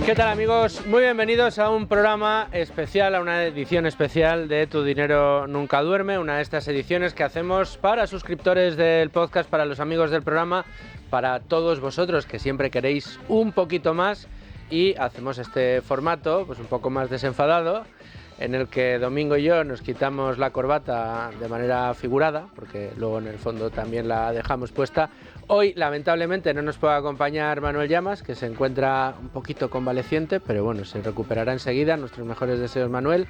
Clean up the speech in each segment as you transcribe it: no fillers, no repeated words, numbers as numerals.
¿Qué tal, amigos? Muy bienvenidos a un programa especial, a una edición especial de Tu Dinero Nunca Duerme, una de estas ediciones que hacemos para suscriptores del podcast, para los amigos del programa, para todos vosotros que siempre queréis un poquito más, y hacemos este formato pues un poco más desenfadado, en el que Domingo y yo nos quitamos la corbata de manera figurada, porque luego en el fondo también la dejamos puesta. Hoy, lamentablemente, no nos puede acompañar Manuel Llamas, que se encuentra un poquito convaleciente, pero bueno, se recuperará enseguida. Nuestros mejores deseos, Manuel.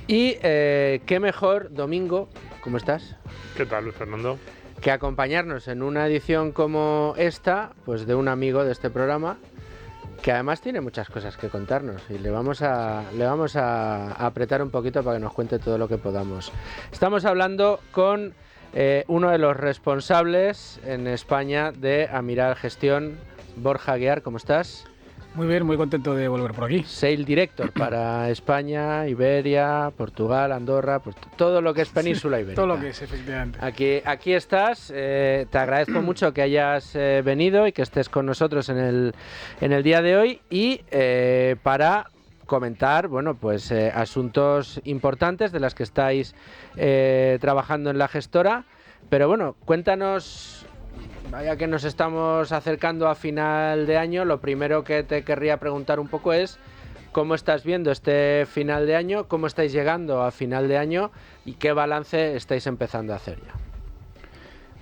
Y qué mejor, Domingo, ¿cómo estás? ¿Qué tal, Luis Fernando? Que acompañarnos en una edición como esta, pues de un amigo de este programa, que además tiene muchas cosas que contarnos, y le vamos a apretar un poquito para que nos cuente todo lo que podamos. Estamos hablando con uno de los responsables en España de Amiral Gestión, Borja Aguiar. ¿Cómo estás? Muy bien, muy contento de volver por aquí. Sales Director para España, Iberia, Portugal, Andorra, pues todo lo que es península ibérica. Todo lo que es, efectivamente. Aquí estás. Te agradezco mucho que hayas venido y que estés con nosotros en el día de hoy, y para comentar, bueno, pues asuntos importantes de las que estáis trabajando en la gestora. Pero bueno, cuéntanos. Vaya que nos estamos acercando a final de año, lo primero que te querría preguntar un poco es cómo estás viendo este final de año, cómo estáis llegando a final de año y qué balance estáis empezando a hacer ya.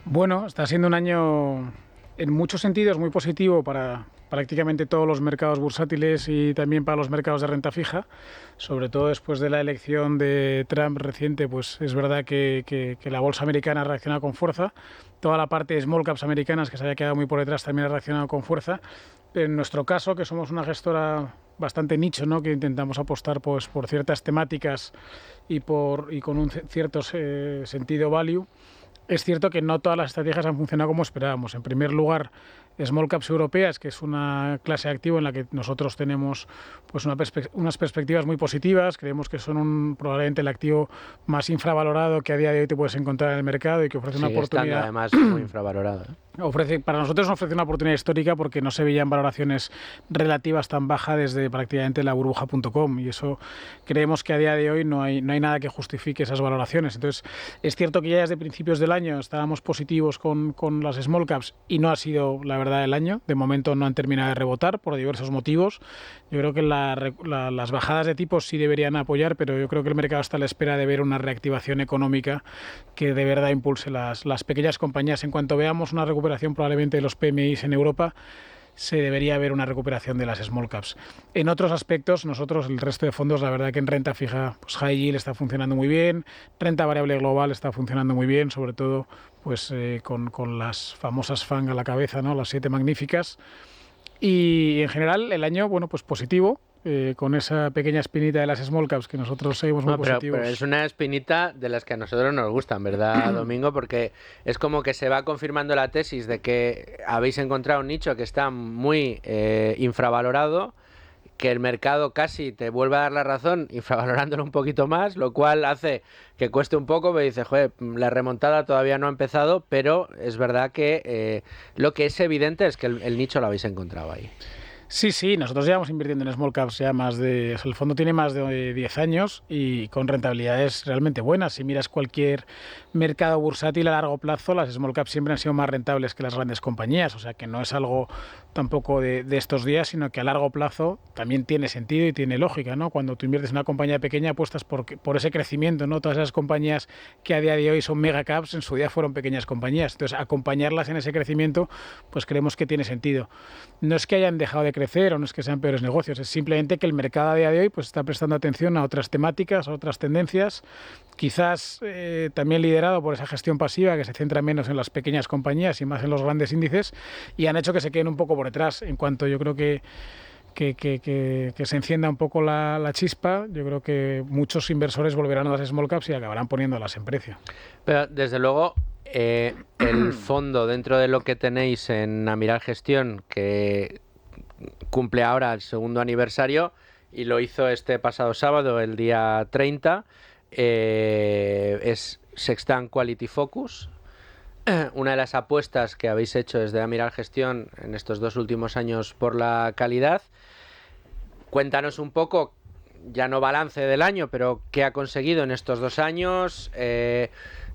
Bueno, está siendo un año en muchos sentidos muy positivo para prácticamente todos los mercados bursátiles y también para los mercados de renta fija, sobre todo después de la elección de Trump reciente. Pues es verdad que la bolsa americana ha reaccionado con fuerza, toda la parte de small caps americanas, que se había quedado muy por detrás, también ha reaccionado con fuerza. Pero en nuestro caso, que somos una gestora bastante nicho, ¿no?, que intentamos apostar pues por ciertas temáticas y con un cierto sentido value, es cierto que no todas las estrategias han funcionado como esperábamos. En primer lugar, small caps europeas, que es una clase de activo en la que nosotros tenemos pues unas perspectivas muy positivas. Creemos que son probablemente el activo más infravalorado que a día de hoy te puedes encontrar en el mercado y que ofrece una oportunidad. Además muy infravalorado, Para nosotros ofrece una oportunidad histórica, porque no se veían valoraciones relativas tan bajas desde prácticamente la burbuja.com, y eso creemos que a día de hoy no hay nada que justifique esas valoraciones. Entonces, es cierto que ya desde principios del año estábamos positivos con las small caps, y no ha sido la verdad el año. De momento no han terminado de rebotar por diversos motivos. Yo creo que las bajadas de tipos sí deberían apoyar, pero yo creo que el mercado está a la espera de ver una reactivación económica que de verdad impulse las pequeñas compañías. En cuanto veamos una recuperación probablemente de los PMIs en Europa, se debería ver una recuperación de las small caps. En otros aspectos, nosotros, el resto de fondos, la verdad que en renta fija, pues high yield está funcionando muy bien, renta variable global está funcionando muy bien, sobre todo pues con las famosas FANG a la cabeza, ¿no?, las 7 magníficas. Y en general el año, bueno, pues positivo, con esa pequeña espinita de las small caps que nosotros seguimos muy positivos. Pero es una espinita de las que a nosotros nos gustan, ¿verdad, Domingo? Porque es como que se va confirmando la tesis de que habéis encontrado un nicho que está muy infravalorado, que el mercado casi te vuelve a dar la razón infravalorándolo un poquito más, lo cual hace que cueste un poco, pero dice, joder, la remontada todavía no ha empezado, pero es verdad que lo que es evidente es que el nicho lo habéis encontrado ahí. Sí, nosotros llevamos invirtiendo en small caps ya el fondo tiene más de 10 años y con rentabilidades realmente buenas. Si miras cualquier mercado bursátil a largo plazo, las small caps siempre han sido más rentables que las grandes compañías, o sea que no es algo tampoco de estos días, sino que a largo plazo también tiene sentido y tiene lógica, ¿no? Cuando tú inviertes en una compañía pequeña, apuestas por ese crecimiento, ¿no? Todas esas compañías que a día de hoy son mega caps, en su día fueron pequeñas compañías. Entonces, acompañarlas en ese crecimiento, pues creemos que tiene sentido. No es que hayan dejado de crecer o no es que sean peores negocios, es simplemente que el mercado a día de hoy pues está prestando atención a otras temáticas, a otras tendencias, quizás también liderado por esa gestión pasiva que se centra menos en las pequeñas compañías y más en los grandes índices, y han hecho que se queden un poco por detrás. En cuanto yo creo que se encienda un poco la chispa, yo creo que muchos inversores volverán a las small caps y acabarán poniéndolas en precio. Pero desde luego el fondo, dentro de lo que tenéis en Amiral Gestión, que cumple ahora el 2º aniversario y lo hizo este pasado sábado, el día 30, es Sextant Quality Focus. Una de las apuestas que habéis hecho desde Amiral Gestión en estos 2 últimos años por la calidad. Cuéntanos un poco, ya no balance del año, pero qué ha conseguido en estos 2 años.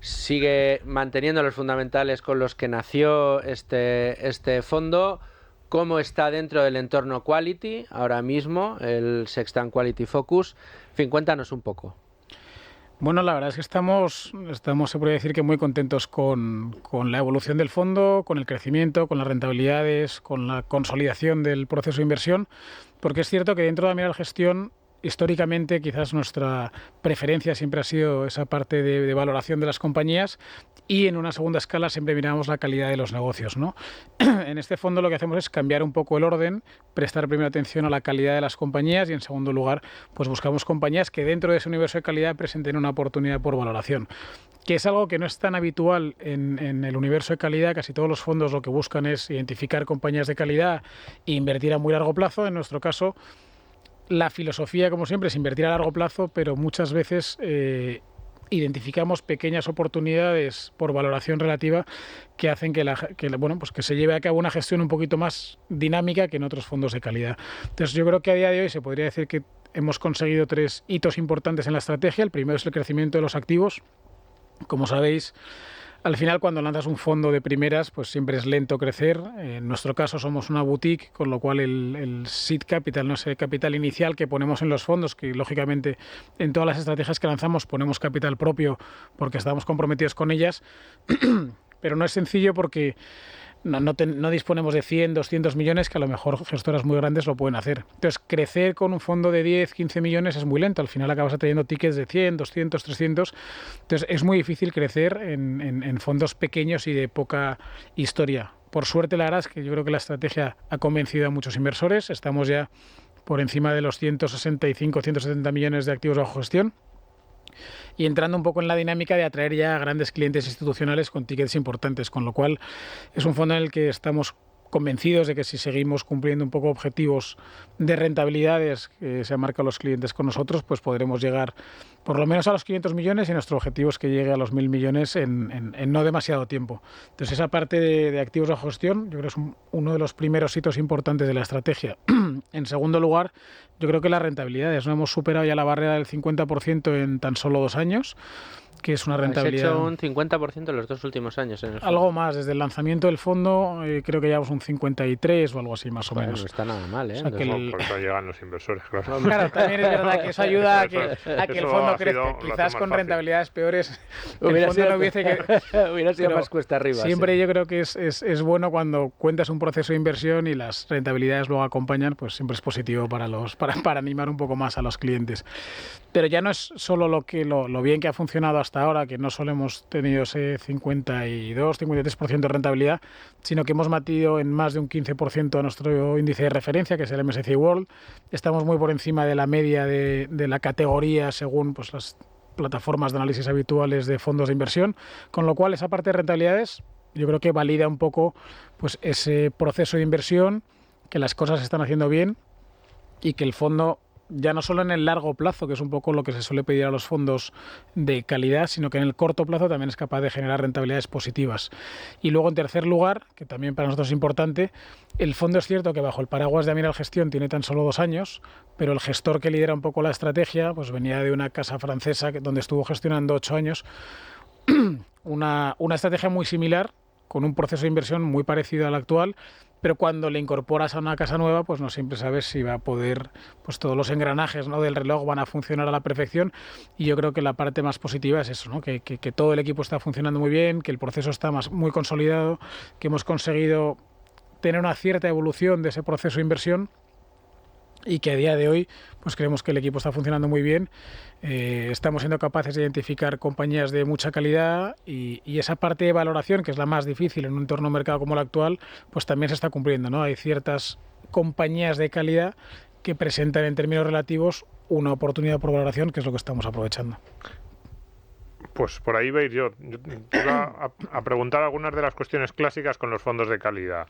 Sigue manteniendo los fundamentales con los que nació este fondo. ¿Cómo está dentro del entorno Quality ahora mismo, el Sextant Quality Focus? En fin, cuéntanos un poco. Bueno, la verdad es que estamos, se podría decir que muy contentos con la evolución del fondo, con el crecimiento, con las rentabilidades, con la consolidación del proceso de inversión, porque es cierto que dentro de Amiral Gestión, históricamente, quizás nuestra preferencia siempre ha sido esa parte de valoración de las compañías, y en una segunda escala siempre miramos la calidad de los negocios, ¿no? En este fondo lo que hacemos es cambiar un poco el orden, prestar primero atención a la calidad de las compañías y en segundo lugar pues buscamos compañías que dentro de ese universo de calidad presenten una oportunidad por valoración, que es algo que no es tan habitual en el universo de calidad. Casi todos los fondos lo que buscan es identificar compañías de calidad e invertir a muy largo plazo. En nuestro caso, la filosofía, como siempre, es invertir a largo plazo, pero muchas veces identificamos pequeñas oportunidades por valoración relativa que hacen pues que se lleve a cabo una gestión un poquito más dinámica que en otros fondos de calidad. Entonces, yo creo que a día de hoy se podría decir que hemos conseguido 3 hitos importantes en la estrategia. El primero es el crecimiento de los activos. Como sabéis, al final, cuando lanzas un fondo de primeras, pues siempre es lento crecer. En nuestro caso somos una boutique, con lo cual el seed capital, no sé, capital inicial que ponemos en los fondos, que lógicamente en todas las estrategias que lanzamos ponemos capital propio porque estamos comprometidos con ellas, pero no es sencillo porque no disponemos de 100, 200 millones, que a lo mejor gestoras muy grandes lo pueden hacer. Entonces, crecer con un fondo de 10, 15 millones es muy lento. Al final acabas atrayendo tickets de 100, 200, 300. Entonces, es muy difícil crecer en fondos pequeños y de poca historia. Por suerte, la verdad es que yo creo que la estrategia ha convencido a muchos inversores. Estamos ya por encima de los 165, 170 millones de activos bajo gestión, y entrando un poco en la dinámica de atraer ya a grandes clientes institucionales con tickets importantes, con lo cual es un fondo en el que estamos convencidos de que si seguimos cumpliendo un poco objetivos de rentabilidades que se han marcado los clientes con nosotros, pues podremos llegar por lo menos a los 500 millones y nuestro objetivo es que llegue a los 1.000 millones en no demasiado tiempo. Entonces, esa parte de activos bajo gestión yo creo que es uno de los primeros hitos importantes de la estrategia. En segundo lugar, yo creo que las rentabilidades. No hemos superado ya la barrera del 50% en tan solo 2 años, que es una rentabilidad. Has hecho un 50% en los 2 últimos años en el fondo. Algo más, desde el lanzamiento del fondo creo que llevamos un 53 o algo así más o menos. No está nada mal, ¿eh? O sea, que por eso llegan los inversores, claro. Claro, también es verdad que eso ayuda a que el fondo crezca. Quizás con rentabilidades peores hubiera sido más cuesta arriba. Siempre sí. Yo creo que es bueno cuando cuentas un proceso de inversión y las rentabilidades luego acompañan, pues siempre es positivo para animar un poco más a los clientes. Pero ya no es solo lo bien que ha funcionado hasta ahora, que no solo hemos tenido ese 52, 53% de rentabilidad, sino que hemos batido en más de un 15% a nuestro índice de referencia, que es el MSCI World. Estamos muy por encima de la media de la categoría según pues, las plataformas de análisis habituales de fondos de inversión, con lo cual esa parte de rentabilidades yo creo que valida un poco pues, ese proceso de inversión, que las cosas se están haciendo bien y que el fondo, ya no solo en el largo plazo, que es un poco lo que se suele pedir a los fondos de calidad, sino que en el corto plazo también es capaz de generar rentabilidades positivas. Y luego, en tercer lugar, que también para nosotros es importante, el fondo es cierto que bajo el paraguas de Amiral Gestión tiene tan solo 2 años, pero el gestor que lidera un poco la estrategia pues venía de una casa francesa donde estuvo gestionando 8 años una estrategia muy similar, con un proceso de inversión muy parecido al actual, pero cuando le incorporas a una casa nueva, pues no siempre sabes si va a poder, pues todos los engranajes, ¿no?, del reloj van a funcionar a la perfección, y yo creo que la parte más positiva es eso, ¿no?, que todo el equipo está funcionando muy bien, que el proceso está muy consolidado, que hemos conseguido tener una cierta evolución de ese proceso de inversión y que a día de hoy pues creemos que el equipo está funcionando muy bien. Estamos siendo capaces de identificar compañías de mucha calidad y esa parte de valoración, que es la más difícil en un entorno de mercado como el actual, pues también se está cumpliendo, ¿no? Hay ciertas compañías de calidad que presentan en términos relativos una oportunidad por valoración, que es lo que estamos aprovechando. Pues por ahí veis yo iba a preguntar algunas de las cuestiones clásicas con los fondos de calidad.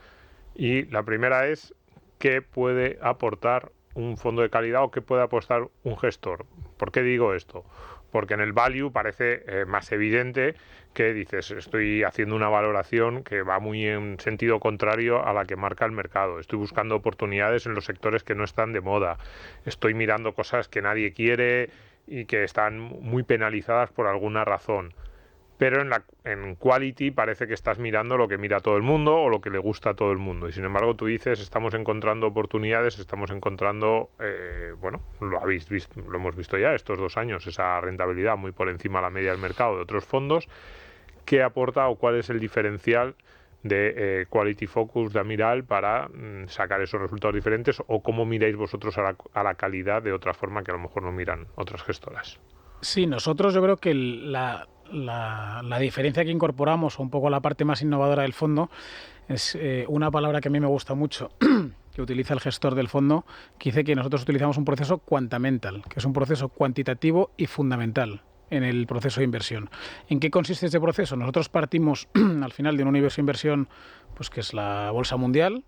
Y la primera es, ¿qué puede aportar un fondo de calidad o qué puede apostar un gestor? ¿Por qué digo esto? porque en el value parece más evidente que dices, estoy haciendo una valoración que va muy en sentido contrario a la que marca el mercado, estoy buscando oportunidades en los sectores que no están de moda, estoy mirando cosas que nadie quiere y que están muy penalizadas por alguna razón. Pero en quality parece que estás mirando lo que mira todo el mundo o lo que le gusta a todo el mundo. Y sin embargo tú dices, estamos encontrando oportunidades, estamos encontrando, lo hemos visto ya estos 2 años, esa rentabilidad muy por encima de la media del mercado de otros fondos. ¿Qué aporta o cuál es el diferencial de Quality Focus de Amiral para sacar esos resultados diferentes? ¿O cómo miráis vosotros a la calidad de otra forma que a lo mejor no miran otras gestoras? Sí, nosotros yo creo que la diferencia que incorporamos, o un poco la parte más innovadora del fondo, es una palabra que a mí me gusta mucho, que utiliza el gestor del fondo, que dice que nosotros utilizamos un proceso quantamental, que es un proceso cuantitativo y fundamental en el proceso de inversión. ¿En qué consiste este proceso? Nosotros partimos al final de un universo de inversión, pues que es la bolsa mundial,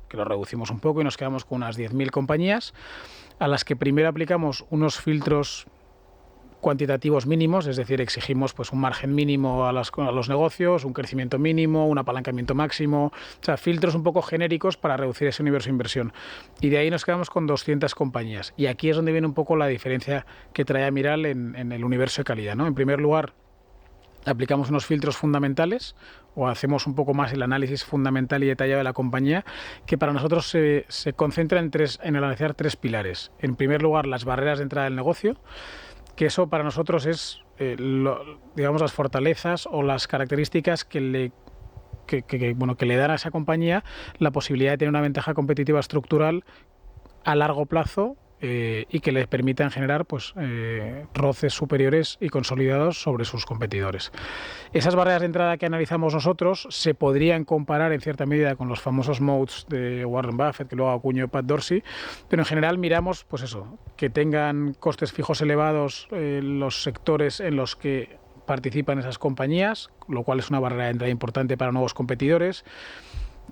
que lo reducimos un poco y nos quedamos con unas 10.000 compañías, a las que primero aplicamos unos filtros cuantitativos mínimos, es decir, exigimos pues un margen mínimo a los negocios, un crecimiento mínimo, un apalancamiento máximo, o sea, filtros un poco genéricos para reducir ese universo de inversión. Y de ahí nos quedamos con 200 compañías. Y aquí es donde viene un poco la diferencia que trae Amiral en el universo de calidad, ¿no? En primer lugar, aplicamos unos filtros fundamentales o hacemos un poco más el análisis fundamental y detallado de la compañía, que para nosotros se concentra en analizar 3 pilares. En primer lugar, las barreras de entrada del negocio, que eso para nosotros es, digamos, las fortalezas o las características que le dan a esa compañía la posibilidad de tener una ventaja competitiva estructural a largo plazo y que les permitan generar pues, roces superiores y consolidados sobre sus competidores. Esas barreras de entrada que analizamos nosotros se podrían comparar en cierta medida con los famosos moats de Warren Buffett, que luego acuñó Pat Dorsey, pero en general miramos pues eso, que tengan costes fijos elevados los sectores en los que participan esas compañías, lo cual es una barrera de entrada importante para nuevos competidores,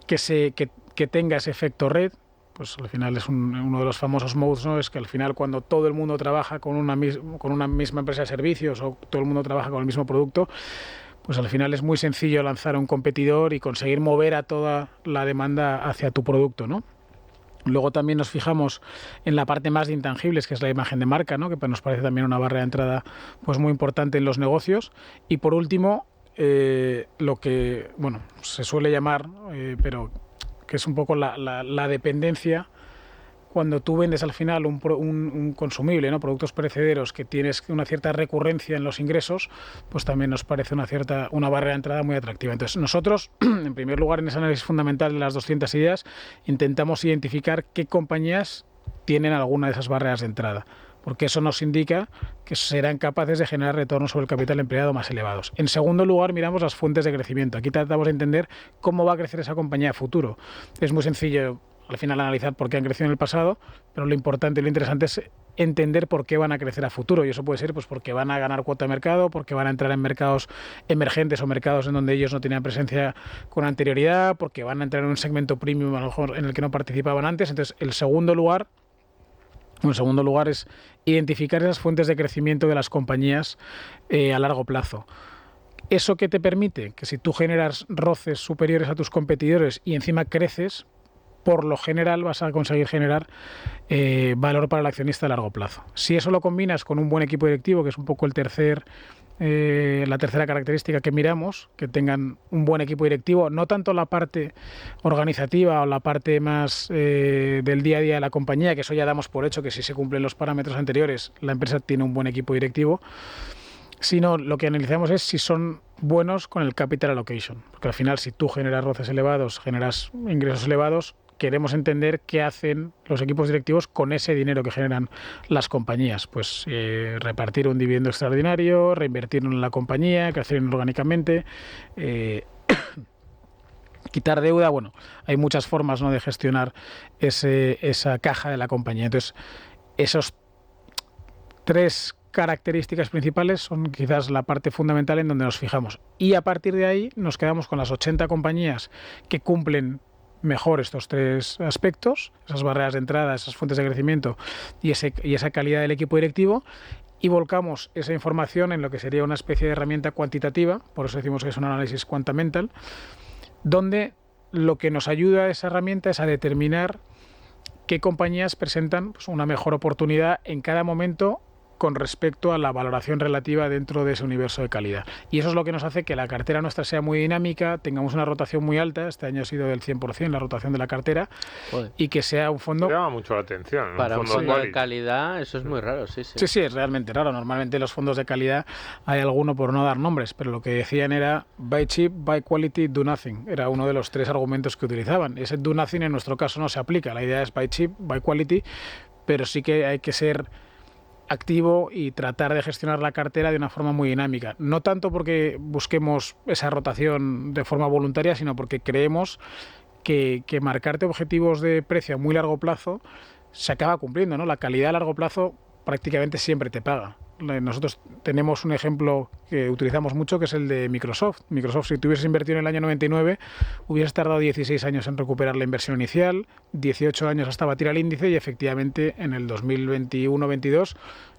que tenga ese efecto red. Pues al final es uno de los famosos modes, ¿no? Es que al final cuando todo el mundo trabaja con una misma empresa de servicios o todo el mundo trabaja con el mismo producto, pues al final es muy sencillo lanzar a un competidor y conseguir mover a toda la demanda hacia tu producto, ¿no? Luego también nos fijamos en la parte más de intangibles, que es la imagen de marca, ¿no? Que nos parece también una barrera de entrada pues muy importante en los negocios. Y por último, lo que se suele llamar, pero que es un poco la dependencia cuando tú vendes al final un consumible, ¿no? Productos perecederos que tienes una cierta recurrencia en los ingresos, pues también nos parece una barrera de entrada muy atractiva. Entonces nosotros, en primer lugar, en ese análisis fundamental de las 200 ideas, intentamos identificar qué compañías tienen alguna de esas barreras de entrada, porque eso nos indica que serán capaces de generar retornos sobre el capital empleado más elevados. En segundo lugar, miramos las fuentes de crecimiento. Aquí tratamos de entender cómo va a crecer esa compañía a futuro. Es muy sencillo al final analizar por qué han crecido en el pasado, pero lo importante y lo interesante es entender por qué van a crecer a futuro, y eso puede ser pues porque van a ganar cuota de mercado, porque van a entrar en mercados emergentes o mercados en donde ellos no tenían presencia con anterioridad, porque van a entrar en un segmento premium a lo mejor en el que no participaban antes. Entonces, en segundo lugar es identificar esas fuentes de crecimiento de las compañías a largo plazo. ¿Eso qué te permite? Que si tú generas roces superiores a tus competidores y encima creces, por lo general vas a conseguir generar valor para el accionista a largo plazo. Si eso lo combinas con un buen equipo directivo, que es un poco la tercera característica que miramos, que tengan un buen equipo directivo, no tanto la parte organizativa o la parte más del día a día de la compañía, que eso ya damos por hecho que si se cumplen los parámetros anteriores, la empresa tiene un buen equipo directivo, sino lo que analizamos es si son buenos con el capital allocation, porque al final si tú generas roces elevados, generas ingresos elevados, queremos entender qué hacen los equipos directivos con ese dinero que generan las compañías. Pues repartir un dividendo extraordinario, reinvertirlo en la compañía, crecer orgánicamente, quitar deuda. Bueno, hay muchas formas, ¿no?, de gestionar esa caja de la compañía. Entonces, esos 3 características principales son quizás la parte fundamental en donde nos fijamos. Y a partir de ahí nos quedamos con las 80 compañías que cumplen mejor estos 3 aspectos, esas barreras de entrada, esas fuentes de crecimiento y esa calidad del equipo directivo, y volcamos esa información en lo que sería una especie de herramienta cuantitativa, por eso decimos que es un análisis quantamental, donde lo que nos ayuda a esa herramienta es a determinar qué compañías presentan pues, una mejor oportunidad en cada momento con respecto a la valoración relativa dentro de ese universo de calidad. Y eso es lo que nos hace que la cartera nuestra sea muy dinámica, tengamos una rotación muy alta, este año ha sido del 100% la rotación de la cartera, y que sea un fondo... Me llama mucho la atención. Para un fondo de calidad eso es muy raro, sí. Sí, es realmente raro. Normalmente los fondos de calidad hay alguno por no dar nombres, pero lo que decían era buy cheap, buy quality, do nothing. Era uno de los 3 argumentos que utilizaban. Ese do nothing en nuestro caso no se aplica. La idea es buy cheap, buy quality, pero sí que hay que ser activo y tratar de gestionar la cartera de una forma muy dinámica. No tanto porque busquemos esa rotación de forma voluntaria, sino porque creemos que marcarte objetivos de precio a muy largo plazo se acaba cumpliendo, ¿no? La calidad a largo plazo prácticamente siempre te paga. Nosotros tenemos un ejemplo que utilizamos mucho, que es el de Microsoft. Microsoft, si tú hubieses invertido en el año 99, hubieses tardado 16 años en recuperar la inversión inicial, 18 años hasta batir al índice, y efectivamente en el 2021-22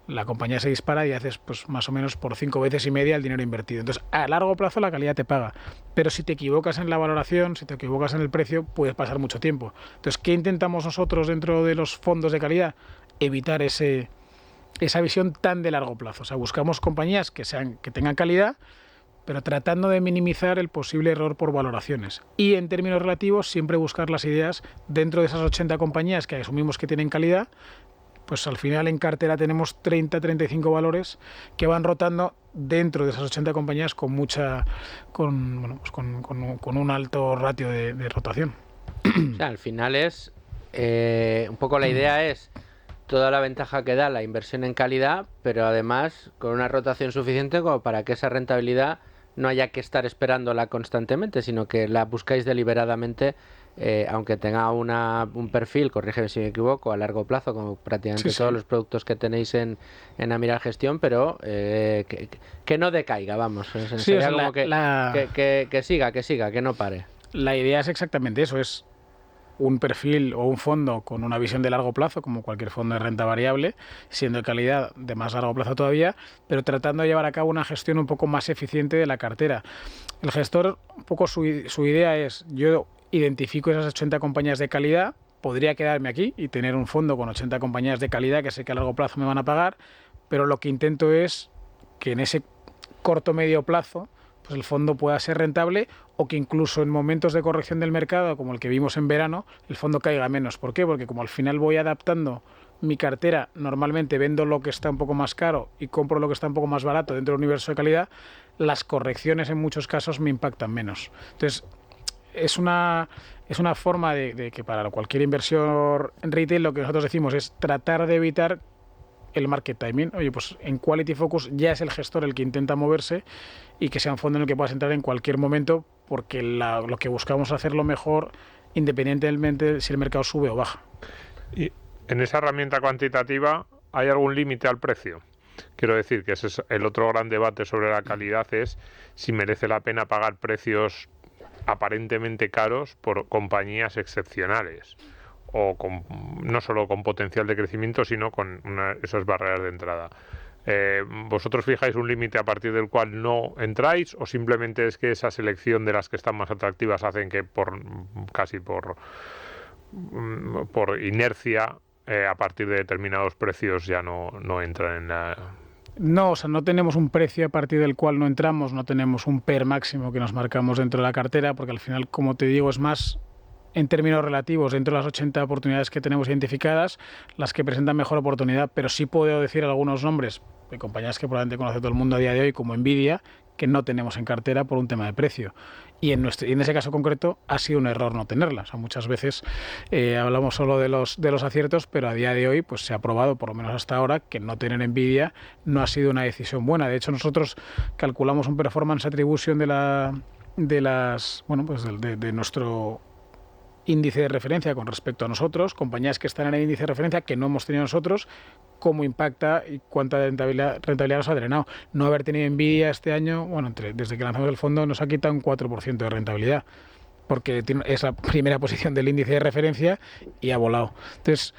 la compañía se dispara y haces pues más o menos por 5 veces y media el dinero invertido. Entonces, a largo plazo la calidad te paga, pero si te equivocas en la valoración, si te equivocas en el precio, puedes pasar mucho tiempo. Entonces, ¿qué intentamos nosotros dentro de los fondos de calidad? Evitar esa visión tan de largo plazo. O sea, buscamos compañías que tengan calidad, pero tratando de minimizar el posible error por valoraciones. Y en términos relativos, siempre buscar las ideas dentro de esas 80 compañías que asumimos que tienen calidad. Pues al final en cartera tenemos 30-35 valores que van rotando dentro de esas 80 compañías con un alto ratio de rotación. O sea, al final es un poco la idea es toda la ventaja que da la inversión en calidad, pero además con una rotación suficiente como para que esa rentabilidad no haya que estar esperándola constantemente, sino que la buscáis deliberadamente, aunque tenga un perfil, corrígeme si me equivoco, a largo plazo, como prácticamente todos los productos que tenéis en Amiral Gestión, pero que no decaiga, vamos. Sería como que siga, que no pare. La idea es exactamente eso, es un perfil o un fondo con una visión de largo plazo, como cualquier fondo de renta variable, siendo de calidad de más largo plazo todavía, pero tratando de llevar a cabo una gestión un poco más eficiente de la cartera. El gestor, un poco su idea es, yo identifico esas 80 compañías de calidad, podría quedarme aquí y tener un fondo con 80 compañías de calidad que sé que a largo plazo me van a pagar, pero lo que intento es que en ese corto medio plazo pues el fondo pueda ser rentable, o que incluso en momentos de corrección del mercado, como el que vimos en verano, el fondo caiga menos. ¿Por qué? Porque como al final voy adaptando mi cartera, normalmente vendo lo que está un poco más caro y compro lo que está un poco más barato dentro del universo de calidad, las correcciones en muchos casos me impactan menos. Entonces, es una forma de que para cualquier inversor en retail lo que nosotros decimos es tratar de evitar el market timing. Oye, pues en Quality Focus ya es el gestor el que intenta moverse y que sea un fondo en el que puedas entrar en cualquier momento, porque lo que buscamos es hacerlo mejor independientemente si el mercado sube o baja. Y en esa herramienta cuantitativa, ¿hay algún límite al precio? Quiero decir que ese es el otro gran debate sobre la calidad, es si merece la pena pagar precios aparentemente caros por compañías excepcionales, o no solo con potencial de crecimiento, sino con esas barreras de entrada. ¿Vosotros fijáis un límite a partir del cual no entráis, o simplemente es que esa selección de las que están más atractivas hacen que por inercia a partir de determinados precios ya no entran en la... No, o sea, no tenemos un precio a partir del cual no entramos, no tenemos un PER máximo que nos marcamos dentro de la cartera, porque al final, como te digo, es más en términos relativos, dentro de las 80 oportunidades que tenemos identificadas, las que presentan mejor oportunidad, pero sí puedo decir algunos nombres de compañías que probablemente conoce todo el mundo a día de hoy, como Nvidia, que no tenemos en cartera por un tema de precio. Y en ese caso concreto ha sido un error no tenerlas. O sea, muchas veces hablamos solo de los aciertos, pero a día de hoy pues se ha probado, por lo menos hasta ahora, que no tener Nvidia no ha sido una decisión buena. De hecho, nosotros calculamos un performance attribution de nuestro índice de referencia con respecto a nosotros, compañías que están en el índice de referencia que no hemos tenido nosotros, cómo impacta y cuánta rentabilidad nos ha drenado. No haber tenido Nvidia este año, desde que lanzamos el fondo nos ha quitado un 4% de rentabilidad, porque es la primera posición del índice de referencia y ha volado. Entonces,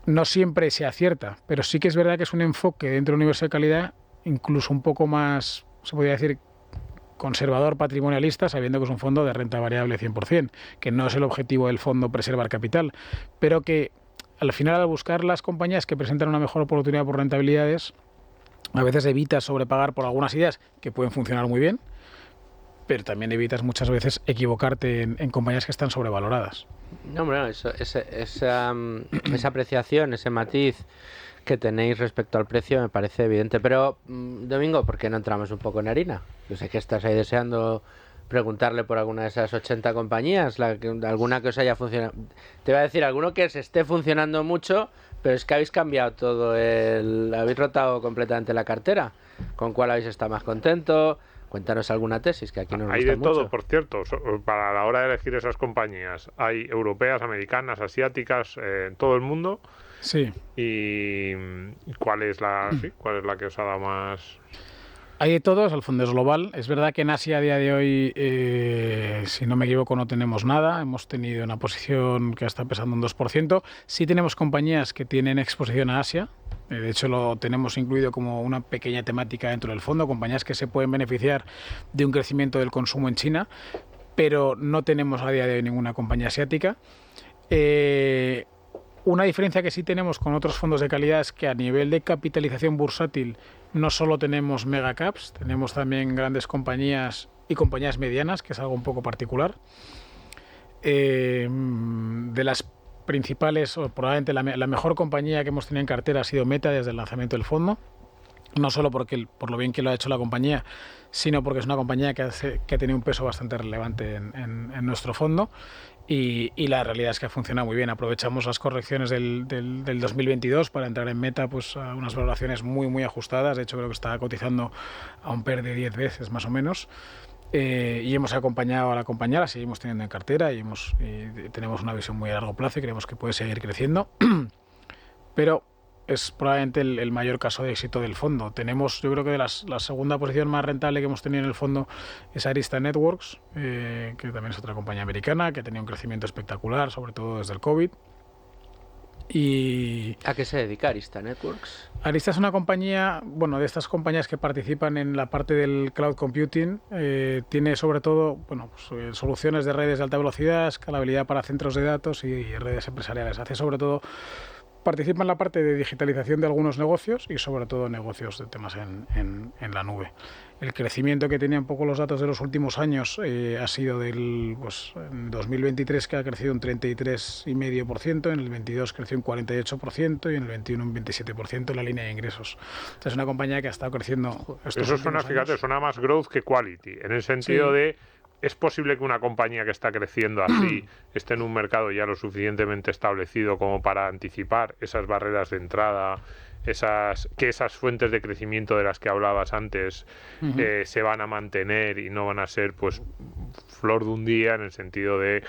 no siempre se acierta, pero sí que es verdad que es un enfoque dentro del universo de calidad incluso un poco más, se podría decir, conservador, patrimonialista, sabiendo que es un fondo de renta variable 100%, que no es el objetivo del fondo preservar capital, pero que al final, al buscar las compañías que presentan una mejor oportunidad por rentabilidades, a veces evitas sobrepagar por algunas ideas que pueden funcionar muy bien, pero también evitas muchas veces equivocarte en compañías que están sobrevaloradas. No, hombre, esa apreciación, ese matiz que tenéis respecto al precio me parece evidente. Pero, Domingo, ¿por qué no entramos un poco en harina? Yo sé que estás ahí deseando preguntarle por alguna de esas 80 compañías, alguna que os haya funcionado. Te voy a decir, alguno que se esté funcionando mucho, pero es que habéis cambiado todo, habéis rotado completamente la cartera. ¿Con cuál habéis estado más contento? Cuéntanos alguna tesis, que aquí nos gusta mucho. Hay de todo, por cierto, para la hora de elegir esas compañías. Hay europeas, americanas, asiáticas, en todo el mundo. Sí. ¿Y cuál es la que os ha dado más...? Hay de todos, el fondo es global. Es verdad que en Asia a día de hoy, si no me equivoco, no tenemos nada. Hemos tenido una posición que está pesando un 2%. Sí tenemos compañías que tienen exposición a Asia. De hecho, lo tenemos incluido como una pequeña temática dentro del fondo, compañías que se pueden beneficiar de un crecimiento del consumo en China, pero no tenemos a día de hoy ninguna compañía asiática. Una diferencia que sí tenemos con otros fondos de calidad es que a nivel de capitalización bursátil no solo tenemos megacaps, tenemos también grandes compañías y compañías medianas, que es algo un poco particular. De las principales, o probablemente la mejor compañía que hemos tenido en cartera ha sido Meta desde el lanzamiento del fondo. No solo por lo bien que lo ha hecho la compañía, sino porque es una compañía que ha tenido un peso bastante relevante en nuestro fondo. Y la realidad es que ha funcionado muy bien. Aprovechamos las correcciones del 2022 para entrar en Meta pues, a unas valoraciones muy, muy ajustadas. De hecho, creo que está cotizando a un PER de 10 veces más o menos. Y hemos acompañado a la compañía, la seguimos teniendo en cartera y tenemos una visión muy a largo plazo y creemos que puede seguir creciendo. Pero es probablemente el mayor caso de éxito del fondo. Yo creo que la segunda posición más rentable que hemos tenido en el fondo es Arista Networks, que también es otra compañía americana, que ha tenido un crecimiento espectacular, sobre todo desde el COVID. Y ¿a qué se dedica Arista Networks? Arista es una compañía, de estas compañías que participan en la parte del cloud computing. Tiene sobre todo soluciones de redes de alta velocidad, escalabilidad para centros de datos y redes empresariales. Participa en la parte de digitalización de algunos negocios y sobre todo negocios de temas en la nube. El crecimiento que tenían un poco los datos de los últimos años ha sido en 2023 que ha crecido un 33,5%, en el 22 creció un 48% y en el 21 un 27% en la línea de ingresos. Entonces es una compañía que ha estado creciendo estos Eso últimos años. suena más growth que quality, en el sentido de... ¿Es posible que una compañía que está creciendo así esté en un mercado ya lo suficientemente establecido como para anticipar esas barreras de entrada, que esas fuentes de crecimiento de las que hablabas antes se van a mantener y no van a ser pues flor de un día, en el sentido de,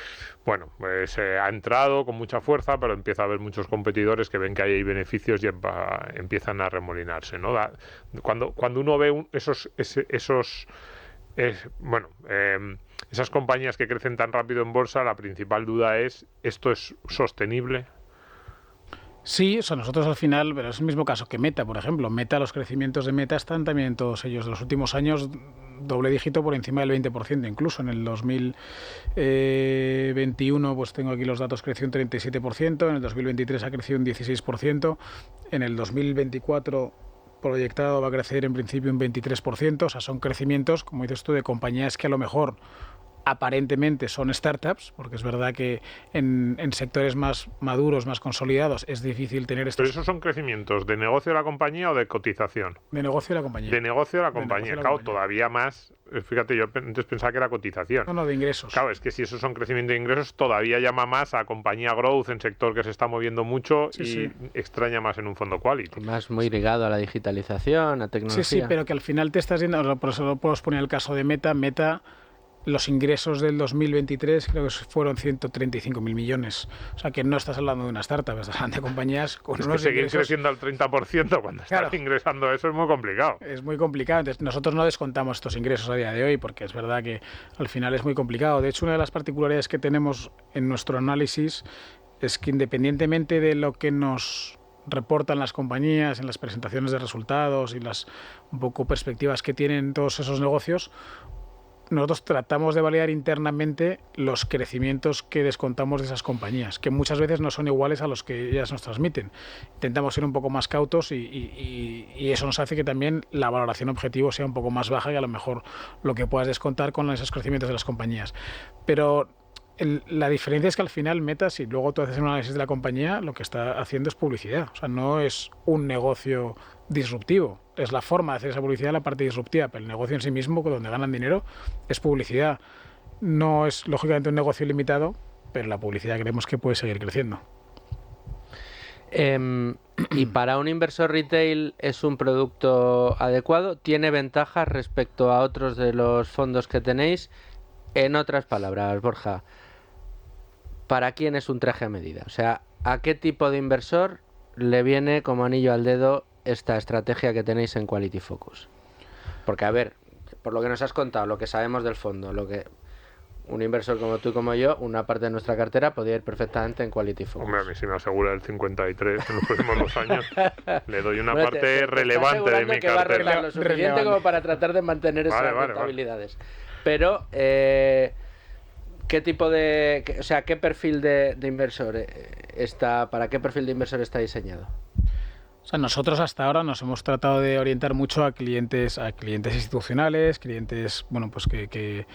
ha entrado con mucha fuerza, pero empieza a haber muchos competidores que ven que ahí hay beneficios y empiezan a remolinarse, ¿no? Cuando uno ve esas compañías que crecen tan rápido en bolsa, la principal duda es, ¿esto es sostenible? Sí, nosotros al final, pero es el mismo caso que Meta, por ejemplo. Los crecimientos de Meta están también en todos ellos. De los últimos años, doble dígito por encima del 20%, incluso en el 2021, pues tengo aquí los datos, creció un 37%, en el 2023 ha crecido un 16%, en el 2024... proyectado va a crecer en principio un 23%, son crecimientos, como dices tú, de compañías que a lo mejor aparentemente son startups, porque es verdad que en sectores más maduros, más consolidados, es difícil tener estos... ¿Pero esos son crecimientos de negocio de la compañía o de cotización? De negocio de la compañía. De negocio de la compañía, claro, todavía más... Fíjate, yo antes pensaba que era cotización. No, de ingresos. Claro, es que si esos son crecimiento de ingresos, todavía llama más a compañía growth en sector que se está moviendo mucho extraña más en un fondo quality. Más muy ligado a la digitalización, a tecnología. Sí, pero que al final te estás yendo... Por eso os ponía el caso de Meta, los ingresos del 2023 creo que fueron 135.000 millones. O sea, que no estás hablando de una startup, estás hablando de compañías con unos seguir ingresos... creciendo al 30% cuando estás ingresando eso es muy complicado. Es muy complicado. Entonces, nosotros no descontamos estos ingresos a día de hoy porque es verdad que al final es muy complicado. De hecho, una de las particularidades que tenemos en nuestro análisis es que independientemente de lo que nos reportan las compañías en las presentaciones de resultados y las un poco perspectivas que tienen todos esos negocios, nosotros tratamos de validar internamente los crecimientos que descontamos de esas compañías, que muchas veces no son iguales a los que ellas nos transmiten. Intentamos ser un poco más cautos y eso nos hace que también la valoración objetivo sea un poco más baja que a lo mejor lo que puedas descontar con esos crecimientos de las compañías. Pero la diferencia es que al final Meta, si luego tú haces un análisis de la compañía, lo que está haciendo es publicidad. O sea, no es un negocio disruptivo. Es la forma de hacer esa publicidad la parte disruptiva, pero el negocio en sí mismo, donde ganan dinero, es publicidad. No es, lógicamente, un negocio limitado, pero la publicidad creemos que puede seguir creciendo. ¿Y para un inversor retail es un producto adecuado? ¿Tiene ventajas respecto a otros de los fondos que tenéis? En otras palabras, Borja, ¿para quién es un traje a medida? O sea, ¿a qué tipo de inversor le viene como anillo al dedo esta estrategia que tenéis en Quality Focus? Porque, a ver, por lo que nos has contado, lo que sabemos del fondo, lo que un inversor como tú y como yo, una parte de nuestra cartera podría ir perfectamente en Quality Focus. Hombre, a mí si me asegura el 53 en los próximos 2 años, le doy una Bueno, parte relevante de mi que va a cartera. rentar lo suficiente como para tratar de mantener esas rentabilidades. Pero, ¿qué tipo de, o sea, qué perfil de inversor está, para qué perfil de inversor está diseñado? O sea, nosotros hasta ahora nos hemos tratado de orientar mucho a clientes institucionales, clientes, bueno, pues que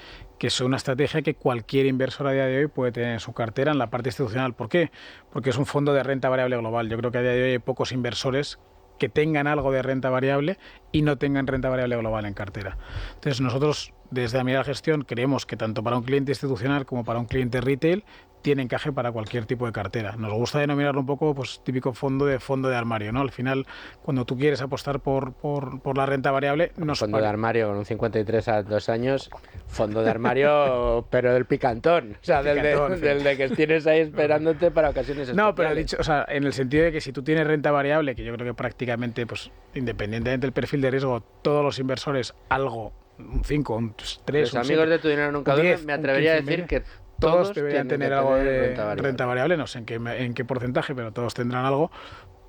es una estrategia que cualquier inversor a día de hoy puede tener en su cartera en la parte institucional. ¿Por qué? Porque es un fondo de renta variable global. Yo creo que a día de hoy hay pocos inversores que tengan algo de renta variable y no tengan renta variable global en cartera. Entonces nosotros desde Amiral Gestión creemos que tanto para un cliente institucional como para un cliente retail tiene encaje para cualquier tipo de cartera. Nos gusta denominarlo un poco pues típico fondo de armario, ¿no? Al final, cuando tú quieres apostar por la renta variable... Fondo de armario con un 53 a 2 años, fondo de armario pero del picantón, o sea, del de que tienes ahí esperándote para ocasiones especiales. No, pero dicho, o sea, en el sentido de que si tú tienes renta variable, que yo creo que prácticamente, pues independientemente del perfil de riesgo, todos los inversores algo, un 5, un 3, los amigos de Tu Dinero Nunca Duerme, me atrevería a decir que todos deberían tener algo de renta variable, no sé en qué porcentaje, pero todos tendrán algo.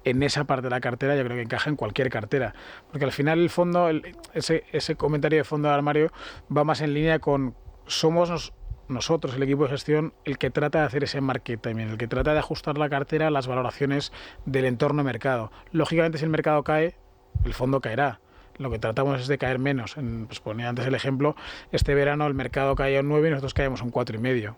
En esa parte de la cartera yo creo que encaja en cualquier cartera, porque al final el fondo, ese comentario de fondo de armario va más en línea con somos nosotros, el equipo de gestión, el que trata de hacer ese market timing, el que trata de ajustar la cartera a las valoraciones del entorno mercado. Lógicamente, si el mercado cae, el fondo caerá. Lo que tratamos es de caer menos. Pues ponía antes el ejemplo, este verano el mercado caía un 9 y nosotros caíamos un 4,5.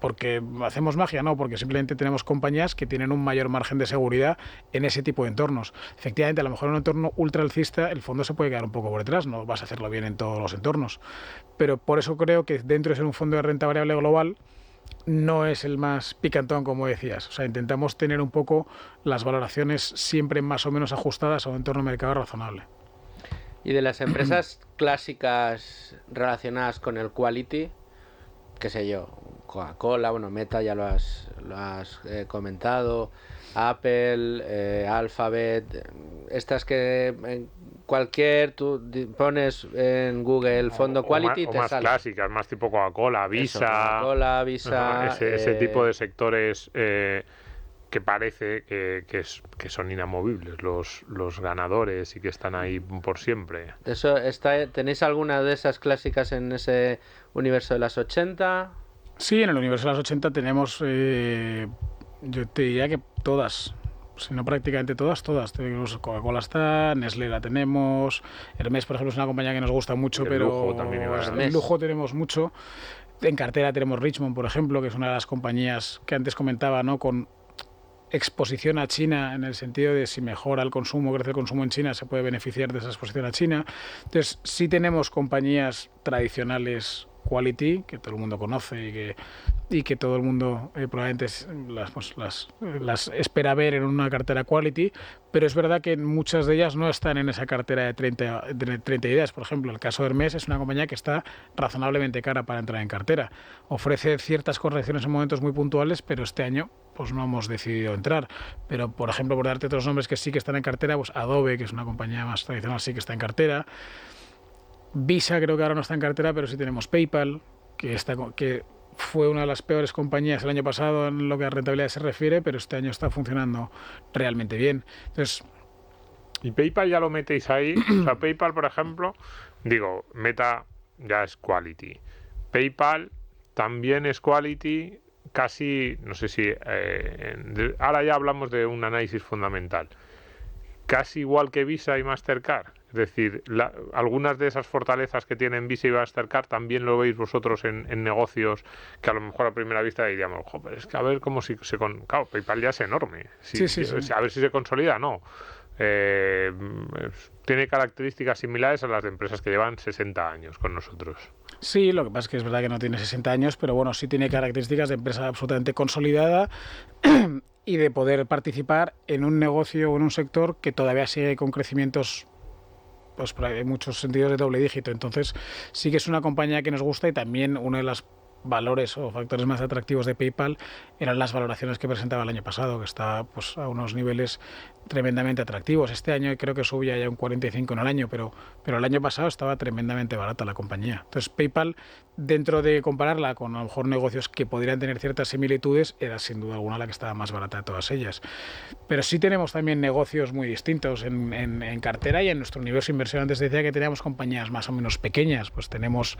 ¿Porque hacemos magia? No, porque simplemente tenemos compañías que tienen un mayor margen de seguridad en ese tipo de entornos. Efectivamente, a lo mejor en un entorno ultra alcista el fondo se puede quedar un poco por detrás, no vas a hacerlo bien en todos los entornos. Pero por eso creo que dentro de ser un fondo de renta variable global, no es el más picantón, como decías. O sea, intentamos tener un poco las valoraciones siempre más o menos ajustadas a un entorno de mercado razonable. Y de las empresas clásicas relacionadas con el quality, qué sé yo, Coca-Cola, bueno, Meta ya lo has comentado, Apple, Alphabet, estas que en tú pones en Google fondo quality, te más sale. Clásicas, más tipo Coca-Cola, Visa. Eso, Coca-Cola, Visa. Ese tipo de sectores que parece que son inamovibles, los ganadores y que están ahí por siempre. ¿Tenéis alguna de esas clásicas en ese universo de las 80? Sí, en el universo de las 80 tenemos, yo te diría que todas, si no prácticamente todas. Coca-Cola está, Nestlé la tenemos, Hermès, por ejemplo, es una compañía que nos gusta mucho, pero lujo también en lujo tenemos mucho. En cartera tenemos Richmond, por ejemplo, que es una de las compañías que antes comentaba, ¿no? Con exposición a China, en el sentido de si mejora el consumo, crece el consumo en China, se puede beneficiar de esa exposición a China. Entonces, sí tenemos compañías tradicionales quality, que todo el mundo conoce y que todo el mundo probablemente las espera ver en una cartera quality, pero es verdad que muchas de ellas no están en esa cartera de 30 ideas. Por ejemplo, el caso de Hermès es una compañía que está razonablemente cara para entrar en cartera. Ofrece ciertas correcciones en momentos muy puntuales, pero este año pues no hemos decidido entrar. Pero, por ejemplo, por darte otros nombres que sí que están en cartera, pues Adobe, que es una compañía más tradicional, sí que está en cartera. Visa creo que ahora no está en cartera, pero sí tenemos PayPal, que fue una de las peores compañías el año pasado en lo que a rentabilidad se refiere, pero este año está funcionando realmente bien. Entonces, ¿y PayPal ya lo metéis ahí? O sea, PayPal, por ejemplo, digo, Meta ya es quality. PayPal también es quality, casi, no sé si... ahora ya hablamos de un análisis fundamental. Casi igual que Visa y Mastercard. Es decir, algunas de esas fortalezas que tienen Visa y Mastercard también lo veis vosotros en negocios que a lo mejor a primera vista diríamos, pero es que a ver cómo claro, PayPal ya es enorme. Sí. A ver si se consolida, no. Tiene características similares a las de empresas que llevan 60 años con nosotros. Sí, lo que pasa es que es verdad que no tiene 60 años, pero bueno, sí tiene características de empresa absolutamente consolidada y de poder participar en un negocio o en un sector que todavía sigue con crecimientos, pues en muchos sentidos, de doble dígito. Entonces sí que es una compañía que nos gusta, y también uno de los valores o factores más atractivos de PayPal eran las valoraciones que presentaba el año pasado, que está pues a unos niveles tremendamente atractivos. Este año creo que subía ya un 45 en el año, pero el año pasado estaba tremendamente barata la compañía. Entonces PayPal, dentro de compararla con a lo mejor negocios que podrían tener ciertas similitudes, era sin duda alguna la que estaba más barata de todas ellas. Pero sí tenemos también negocios muy distintos en cartera y en nuestro universo de inversión. Antes decía que teníamos compañías más o menos pequeñas, pues tenemos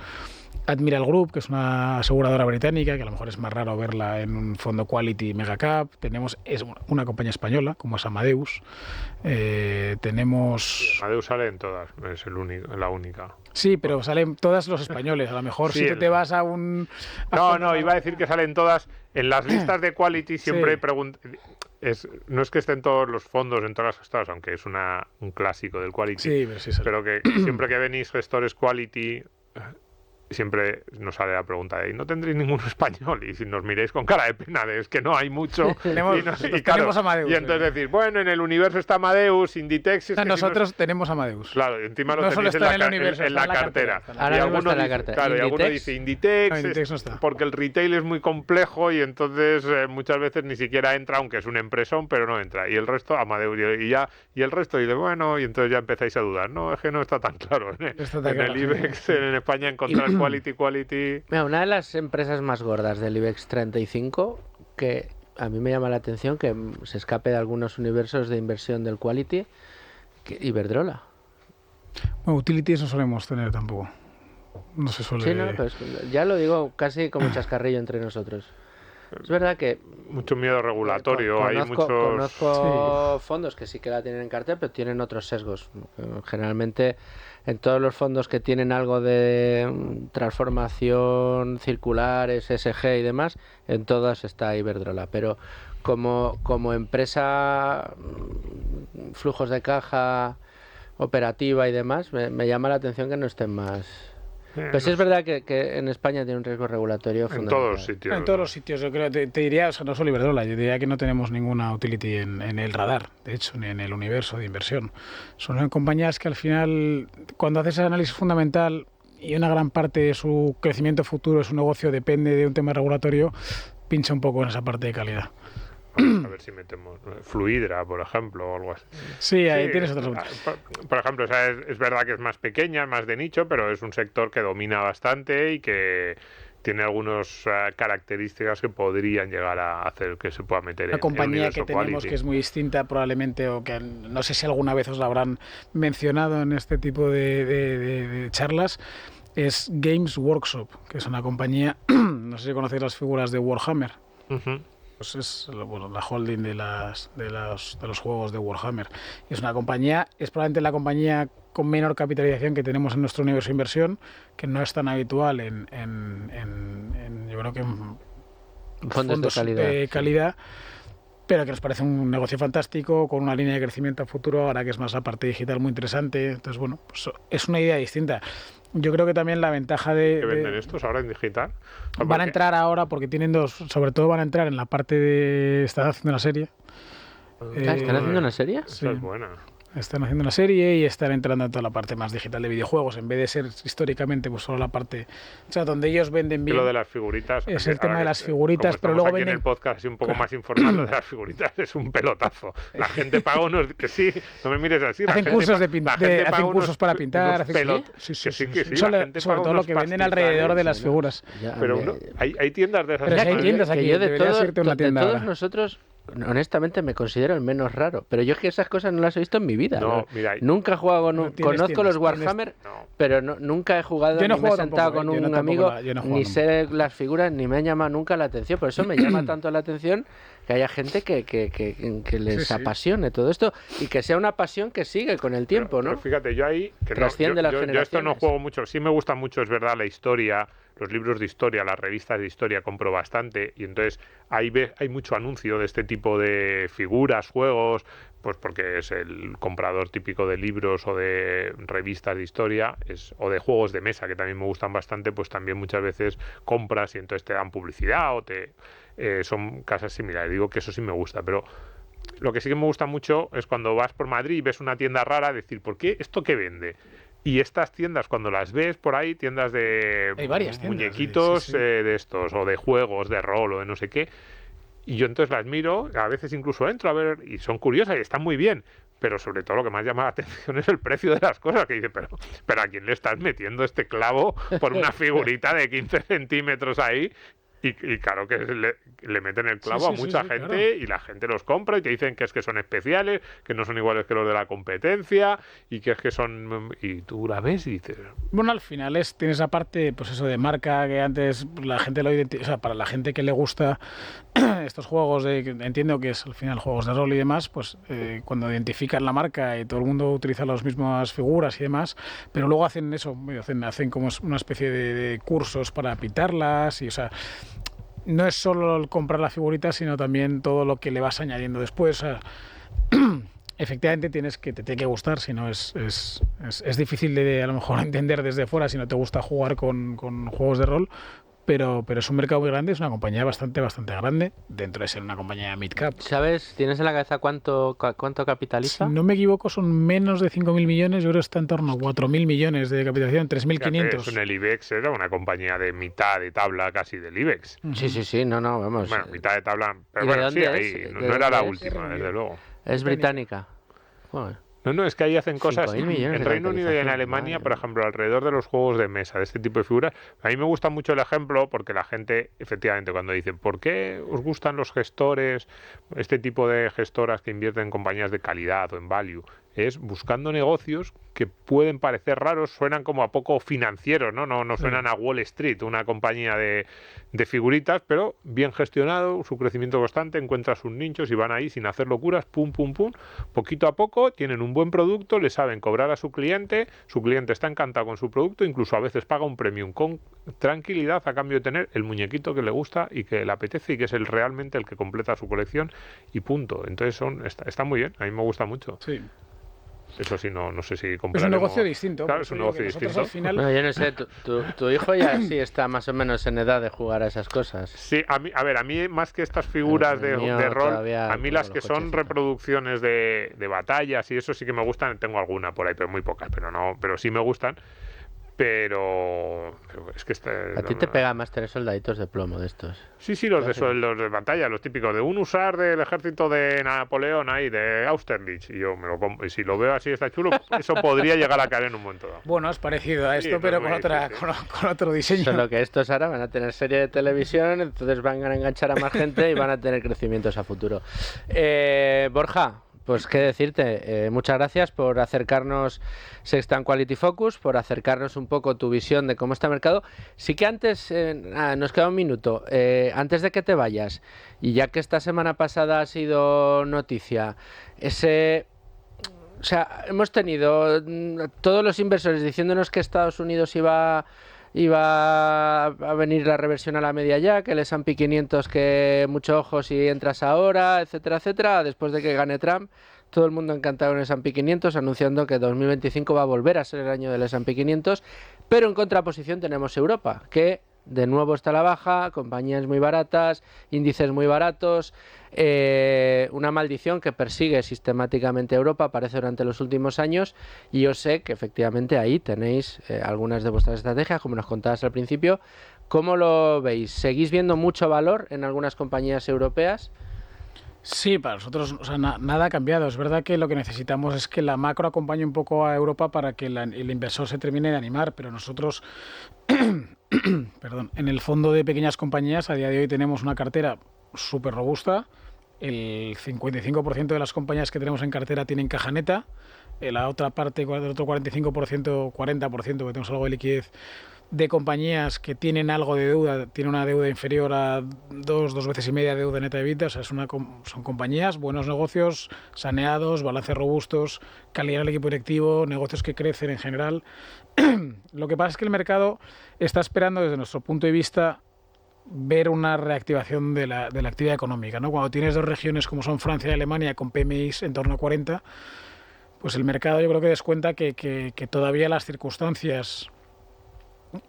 Admiral Group, que es una aseguradora británica, que a lo mejor es más raro verla en un fondo quality mega cap. Tenemos una compañía española, como es Amadeus. Tenemos... Amadeus sale en todas, es la única. Sí, pero salen todas los españoles. A lo mejor sí, si te vas a un... No, iba a decir que salen todas. En las listas de quality siempre no es que estén todos los fondos en todas las gestoras, aunque es un clásico del quality, pero que siempre que venís gestores quality... siempre nos sale la pregunta de ¿no tendréis ninguno español? Y si nos miréis con cara de pena, es que no hay mucho. Tenemos Amadeus. Y entonces decir, bueno, en el universo está Amadeus, Inditex... nosotros tenemos Amadeus. Claro, encima lo tenéis en la cartera. Ahora y alguno está en la cartera. Claro, y alguno dice Inditex, no está. Porque el retail es muy complejo y entonces muchas veces ni siquiera entra, aunque es una empresón, pero no entra. Y el resto, Amadeus. Y el resto dice, bueno, y entonces ya empezáis a dudar. No, es que no está tan claro. En el IBEX, en España, encontrar quality. Mira, una de las empresas más gordas del IBEX 35, que a mí me llama la atención que se escape de algunos universos de inversión del quality, Iberdrola. Bueno, utilities no solemos tener tampoco. No se suele... Sí, no, pues ya lo digo casi como chascarrillo entre nosotros. Es verdad que... Mucho miedo regulatorio. Conozco fondos que sí que la tienen en cartera, pero tienen otros sesgos. Generalmente, en todos los fondos que tienen algo de transformación circular, SSG y demás, en todas está Iberdrola. Pero como empresa, flujos de caja, operativa y demás, me llama la atención que no estén más... Pero sí es verdad que en España tiene un riesgo regulatorio fundamental. En todos los sitios, yo creo. Te diría, o sea, no solo Iberdrola, yo diría que no tenemos ninguna utility en el radar, de hecho, ni en el universo de inversión. Son compañías que al final, cuando haces el análisis fundamental y una gran parte de su crecimiento futuro, de su negocio, depende de un tema regulatorio, pincha un poco en esa parte de calidad. A ver si metemos Fluidra, por ejemplo, o algo así. Sí, ahí tienes otras. Por ejemplo, o sea, es verdad que es más pequeña, más de nicho, pero es un sector que domina bastante y que tiene algunas características que podrían llegar a hacer que se pueda meter en el universo compañía que tenemos quality. Que es muy distinta probablemente, o que no sé si alguna vez os la habrán mencionado en este tipo de charlas, es Games Workshop, que es una compañía, no sé si conocéis las figuras de Warhammer. Pues es la holding de los juegos de Warhammer. Es una compañía, es probablemente la compañía con menor capitalización que tenemos en nuestro universo de inversión, que no es tan habitual en yo creo que en fondos de calidad, pero que nos parece un negocio fantástico, con una línea de crecimiento a futuro, ahora que es más la parte digital muy interesante. Entonces, bueno, pues es una idea distinta. Yo creo que también la ventaja de... ¿Qué venden estos ahora en digital? Van a entrar ahora, porque tienen dos, sobre todo van a entrar en la parte de... Están haciendo una serie. ¿Están haciendo una serie? Esa es buena. Están haciendo una serie y están entrando en toda la parte más digital de videojuegos, en vez de ser históricamente pues solo la parte, o sea, donde ellos venden bien. Lo de las figuritas. Es el tema de las figuritas, pero luego aquí venden... en el podcast así un poco más informado, lo de las figuritas es un pelotazo. La gente paga unos... Que sí, no me mires así. Hacen cursos hacen cursos para pintar, hacen sobre todo lo que venden alrededor de las figuras. Pero hay tiendas de esas. Pero hay tiendas aquí, yo deberías irte a una tienda de todos ahora. nosotros, honestamente me considero el menos raro, pero yo es que esas cosas no las he visto en mi vida. No, mira, nunca he jugado con conozco los Warhammer, pero nunca he jugado, yo no ni me he juego sentado tampoco, con un amigo, ni sé las figuras, ni me han llamado nunca la atención. Por eso me llama tanto la atención que haya gente que les apasione todo esto y que sea una pasión que sigue con el tiempo, ¿no? Pero fíjate, yo ahí... Que trasciende las generaciones. Yo esto no juego mucho. Sí me gusta mucho, es verdad, la historia, los libros de historia, las revistas de historia compro bastante y entonces ahí hay mucho anuncio de este tipo de figuras, juegos, pues porque es el comprador típico de libros o de revistas de historia o de juegos de mesa que también me gustan bastante, pues también muchas veces compras y entonces te dan publicidad o son casas similares. Digo que eso sí me gusta, pero lo que sí que me gusta mucho es cuando vas por Madrid y ves una tienda rara, decir, ¿por qué esto qué vende? Y estas tiendas, cuando las ves por ahí, tiendas de muñequitos de estos, o de juegos, de rol, o de no sé qué, y yo entonces las miro, a veces incluso entro a ver, y son curiosas y están muy bien, pero sobre todo lo que más llama la atención es el precio de las cosas, que dice, pero ¿a quién le estás metiendo este clavo por una figurita de 15 centímetros ahí? Y claro que le meten el clavo a mucha gente, claro. Y la gente los compra y te dicen que es que son especiales, que no son iguales que los de la competencia y que es que son... Y tú la ves y dices... Bueno, al final tienes esa parte, pues eso de marca que antes la gente lo identifica, o sea, para la gente que le gusta estos juegos, entiendo que es al final juegos de rol y demás, pues cuando identifican la marca y todo el mundo utiliza las mismas figuras y demás, pero luego hacen eso, hacen como una especie de cursos para pintarlas y, o sea... No es solo el comprar la figurita, sino también todo lo que le vas añadiendo después. O sea, efectivamente te tiene que gustar, si no es difícil de a lo mejor entender desde fuera si no te gusta jugar con juegos de rol, pero es un mercado muy grande, es una compañía bastante grande, dentro de ser una compañía mid-cap. ¿Sabes? ¿Tienes en la cabeza cuánto capitaliza? Si no me equivoco, son menos de 5.000 millones, yo creo que está en torno a 4.000 millones de capitalización, 3.500. En el IBEX era una compañía de mitad de tabla casi del IBEX. Sí, no, vamos. Bueno, mitad de tabla, pero bueno, sí, ahí no era la última, desde luego. Es británica. Joder. No, es que ahí hacen cosas en Reino Unido y en Alemania, por ejemplo, alrededor de los juegos de mesa, de este tipo de figuras. A mí me gusta mucho el ejemplo porque la gente, efectivamente, cuando dicen, ¿por qué os gustan los gestores, este tipo de gestoras que invierten en compañías de calidad o en value? Es buscando negocios que pueden parecer raros, suenan como a poco financieros, no suenan a Wall Street, una compañía de figuritas, pero bien gestionado, su crecimiento constante, encuentra sus nichos y van ahí sin hacer locuras, pum, poquito a poco, tienen un buen producto, le saben cobrar a su cliente está encantado con su producto, incluso a veces paga un premium con tranquilidad a cambio de tener el muñequito que le gusta y que le apetece y que es realmente el que completa su colección y punto. Entonces está muy bien, a mí me gusta mucho. Sí. Eso sí, no sé si compraremos. Es un negocio distinto. Claro, es un negocio distinto. Al final... Bueno, yo no sé, tu hijo ya sí está más o menos en edad de jugar a esas cosas. Sí, a mí más que estas figuras de rol, a mí las que son reproducciones de batallas y eso sí que me gustan, tengo alguna por ahí, pero muy pocas, pero sí me gustan. Pero es que a ti te pega más tener soldaditos de plomo de estos. Sí, los de batalla, los típicos de un husar del ejército de Napoleón ahí, de Austerlitz, y yo me lo compro, y si lo veo así está chulo, eso podría llegar a caer en un momento dado. Bueno, es parecido a esto, pero con otro diseño. Solo que estos ahora van a tener serie de televisión, entonces van a enganchar a más gente y van a tener crecimientos a futuro. Borja, pues qué decirte, muchas gracias por acercarnos Sextant Quality Focus, por acercarnos un poco tu visión de cómo está el mercado. Sí que antes, nos queda un minuto, antes de que te vayas, y ya que esta semana pasada ha sido noticia, o sea, hemos tenido todos los inversores diciéndonos que Estados Unidos iba a venir la reversión a la media ya, que el S&P 500 que mucho ojo si entras ahora, etcétera, después de que gane Trump, todo el mundo encantado en el S&P 500, anunciando que 2025 va a volver a ser el año del S&P 500, pero en contraposición tenemos Europa, que de nuevo está a la baja, compañías muy baratas, índices muy baratos, una maldición que persigue sistemáticamente a Europa, parece, durante los últimos años, y yo sé que efectivamente ahí tenéis algunas de vuestras estrategias, como nos contabas al principio. ¿Cómo lo veis? ¿Seguís viendo mucho valor en algunas compañías europeas? Sí, para nosotros, o sea, nada ha cambiado. Es verdad que lo que necesitamos es que la macro acompañe un poco a Europa para que el inversor se termine de animar, pero nosotros, perdón, en el fondo de pequeñas compañías a día de hoy tenemos una cartera súper robusta. El 55% de las compañías que tenemos en cartera tienen caja neta. La otra parte, el otro 45%, 40%, que tenemos algo de liquidez, de compañías que tienen algo de deuda, tienen una deuda inferior a dos veces y media deuda neta de EBITDA. O sea, son compañías, buenos negocios, saneados, balances robustos, calidad del equipo directivo, negocios que crecen en general. Lo que pasa es que el mercado está esperando, desde nuestro punto de vista, ver una reactivación de la actividad económica, ¿no? Cuando tienes dos regiones como son Francia y Alemania con PMIs en torno a 40, pues el mercado yo creo que descuenta que todavía las circunstancias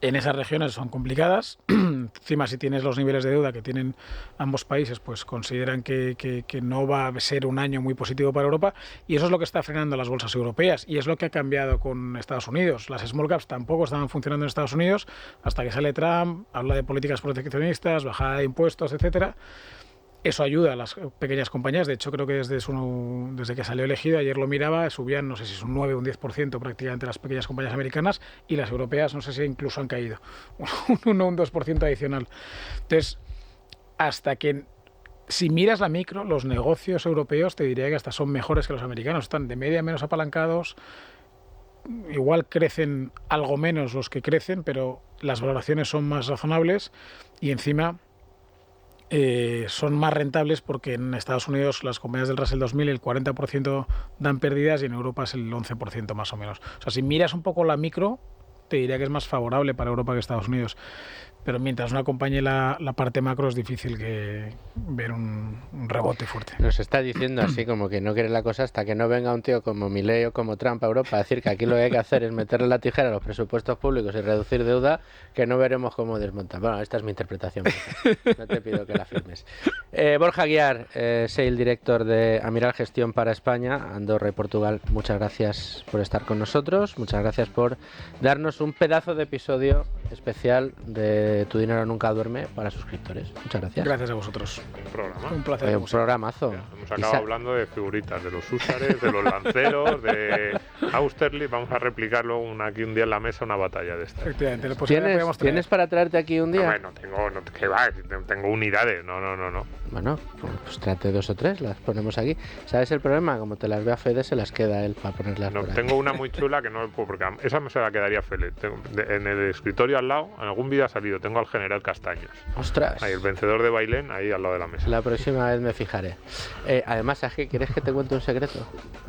en esas regiones son complicadas. Encima, si tienes los niveles de deuda que tienen ambos países, pues consideran que no va a ser un año muy positivo para Europa, y eso es lo que está frenando las bolsas europeas, y es lo que ha cambiado con Estados Unidos. Las small caps tampoco estaban funcionando en Estados Unidos hasta que sale Trump, habla de políticas proteccionistas, bajada de impuestos, etcétera. Eso ayuda a las pequeñas compañías. De hecho, creo que desde que salió elegido, ayer lo miraba, subían, no sé si es un 9 o un 10% prácticamente las pequeñas compañías americanas, y las europeas no sé si incluso han caído un 1 o un 2% adicional. Entonces, si miras la micro, los negocios europeos te diría que hasta son mejores que los americanos. Están de media menos apalancados, igual crecen algo menos los que crecen, pero las valoraciones son más razonables, y encima son más rentables, porque en Estados Unidos las compañías del Russell 2000 el 40% dan pérdidas y en Europa es el 11% más o menos. O sea, si miras un poco la micro, te diría que es más favorable para Europa que Estados Unidos. Pero mientras no acompañe la parte macro, es difícil ver un rebote fuerte. Nos está diciendo así como que no quiere la cosa hasta que no venga un tío como Milei o como Trump a Europa a decir que aquí lo que hay que hacer es meterle la tijera a los presupuestos públicos y reducir deuda, que no veremos cómo desmontar. Bueno, esta es mi interpretación. No te pido que la firmes. Borja Aguiar, Sale Director de Amiral Gestión para España, Andorra y Portugal, muchas gracias por estar con nosotros. Muchas gracias por darnos un pedazo de episodio especial de Tu Dinero Nunca Duerme para suscriptores. Muchas gracias. Gracias a vosotros. Un programa. Un placer. Un programazo. Ya, hemos acabado hablando de figuritas, de los húsares, de los lanceros, de Austerlitz. Vamos a replicarlo aquí un día en la mesa, una batalla de esta. Efectivamente. ¿Tienes para traerte aquí un día? No, ¿qué va? Tengo unidades. No. Bueno, pues trate 2 o 3, las ponemos aquí. ¿Sabes el problema? Como te las vea Fede, se las queda él para ponerlas por ahí. Tengo una muy chula que no puedo, porque esa me se la quedaría Fede. En el escritorio al lado, en algún vídeo ha salido, tengo al general Castaños. ¡Ostras! Ahí, el vencedor de Bailén, ahí al lado de la mesa. La próxima vez me fijaré. Además, ¿sabes qué? ¿Quieres que te cuente un secreto?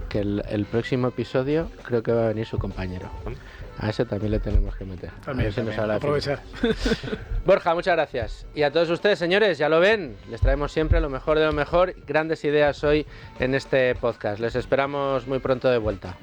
Que el próximo episodio creo que va a venir su compañero. A ese también le tenemos que meter. También, aprovechar. Borja, muchas gracias. Y a todos ustedes, señores, ya lo ven, les traemos siempre lo mejor de lo mejor. Grandes ideas hoy en este podcast. Les esperamos muy pronto de vuelta.